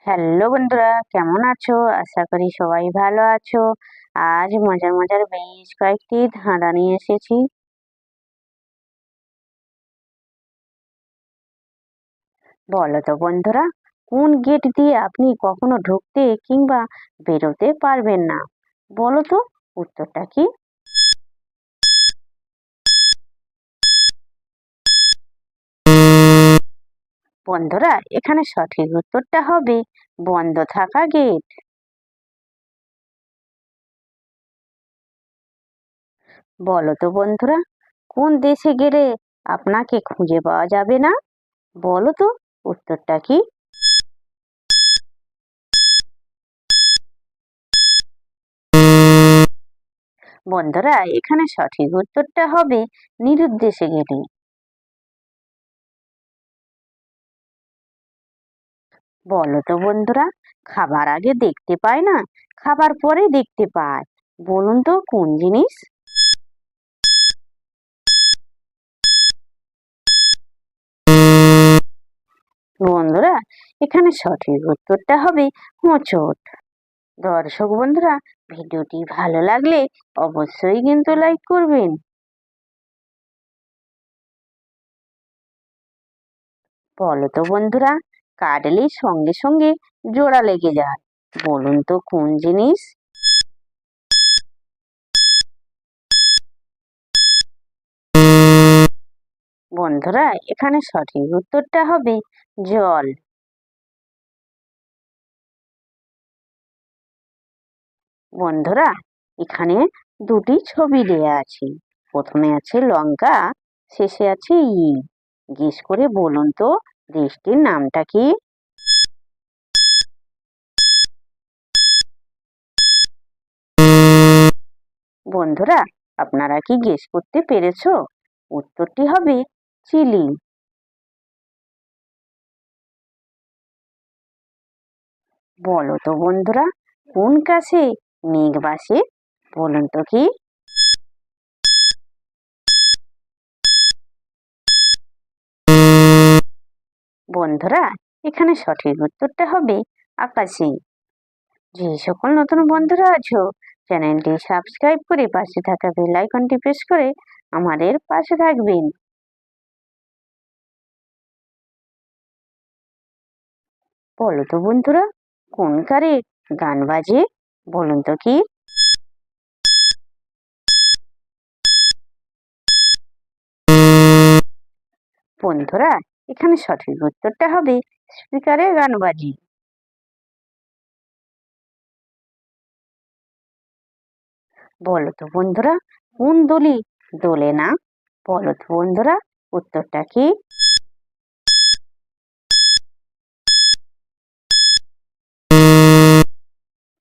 Hello বন্ধুরা, কেমন আছো? আশা করি সবাই ভালো আছো। আজ মজার মজার বেশ কয়েকটি ধাঁধা নিয়ে এসেছি। বলো তো বন্ধুরা, কোন গেট দিয়ে আপনি কখনো ঢুকতে কিংবা বেরোতে পারবেন না? বলো তো, উত্তরটা কি? বন্ধুরা, এখানে সঠিক উত্তরটা হবে বন্ধ থাকা গেট। বলো তো বন্ধুরা, কোন দেশে গেলে আপনাকে খুঁজে পাওয়া যাবে না? বলো তো, উত্তরটা কি? বন্ধুরা, এখানে সঠিক উত্তরটা হবে নিরুদ্দেশে গেলে। বলো তো বন্ধুরা, খাবার আগে দেখতে পায় না, খাবার পরে দেখতে পায়। বলুন তো কোন জিনিস? বন্ধুরা, এখানে সঠিক উত্তরটা হবে হোঁচট। দর্শক বন্ধুরা, ভিডিওটি ভালো লাগলে অবশ্যই কিন্তু লাইক করবেন। বলো তো বন্ধুরা, কাটলে সঙ্গে সঙ্গে জোড়া লেগে যায়। বলুন তো কোন জিনিস? বন্ধুরা, এখানে সঠিক উত্তরটা হবে জল। বন্ধুরা, এখানে দুটি ছবি দেয়া আছে। প্রথমে আছে লঙ্কা, শেষে আছে ইল। গেস করে বলুন তো দেশটির নামটা কি? বন্ধুরা, আপনারা কি গেস করতে পেরেছো? উত্তরটি হবে চিলি। বলো তো বন্ধুরা, কোন গাছে মেঘ বাসে? বলুন তো কি? বন্ধুরা, এখানে সঠিক উত্তরটা হবে আকাশে। যে সকল নতুন বন্ধুরা আছো, চ্যানেলটি সাবস্ক্রাইব করে পাশে থাকা বেল আইকনটি প্রেস করে আমাদের পাশে থাকবেন। বলো তো বন্ধুরা, কোন কারে গান বাজে? বলুন তো কি? বন্ধুরা, এখানে সঠিক উত্তরটা হবে স্পিকারে গান বাজি। বলো তো বন্ধুরা, কোন দড়ি দোলে না? বলো তো বন্ধুরা, উত্তরটা কি?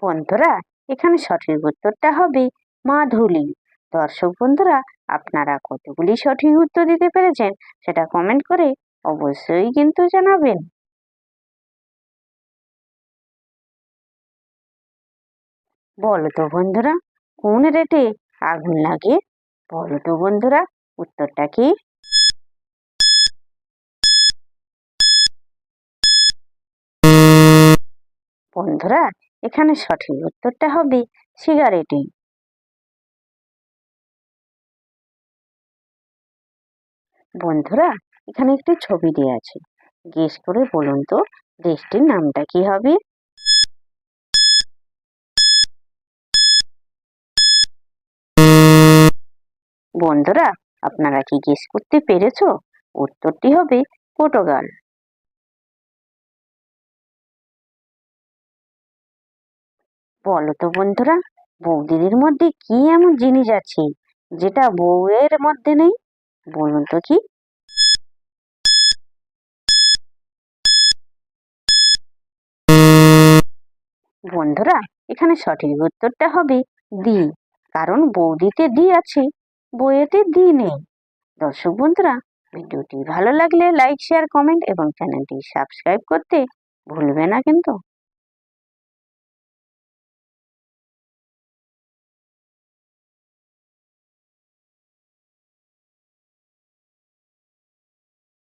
বন্ধুরা, এখানে সঠিক উত্তরটা হবে মাধুলি। দর্শক বন্ধুরা, আপনারা কতগুলি সঠিক উত্তর দিতে পেরেছেন সেটা কমেন্ট করে অবশ্যই কিন্তু জানাবেন। বলো তো বন্ধুরা, কোন রেটে আগুন লাগে? বলো তো বন্ধুরা, উত্তরটা কি? বন্ধুরা, এখানে সঠিক উত্তরটা হবে সিগারেটে। বন্ধুরা, এখানে একটি ছবি দেওয়া আছে। গেস করে বলুন তো দেশটির নামটা কি হবে? বন্ধুরা, আপনারা কি গেস করতে পেরেছো? উত্তরটি হবে পর্তুগাল। বলো তো বন্ধুরা, বৌদিদের মধ্যে কি এমন জিনিস আছে যেটা বউয়ের মধ্যে নেই? বলুন তো কি? বন্ধুরা, এখানে সঠিক উত্তরটা হবে দি। কারণ বৌদিতে দি আছে, বইয়েতে দি নেই। দর্শক বন্ধুরা, ভিডিওটি ভালো লাগলে লাইক শেয়ার কমেন্ট এবং চ্যানেলটি সাবস্ক্রাইব করতে ভুলবে না কিন্তু।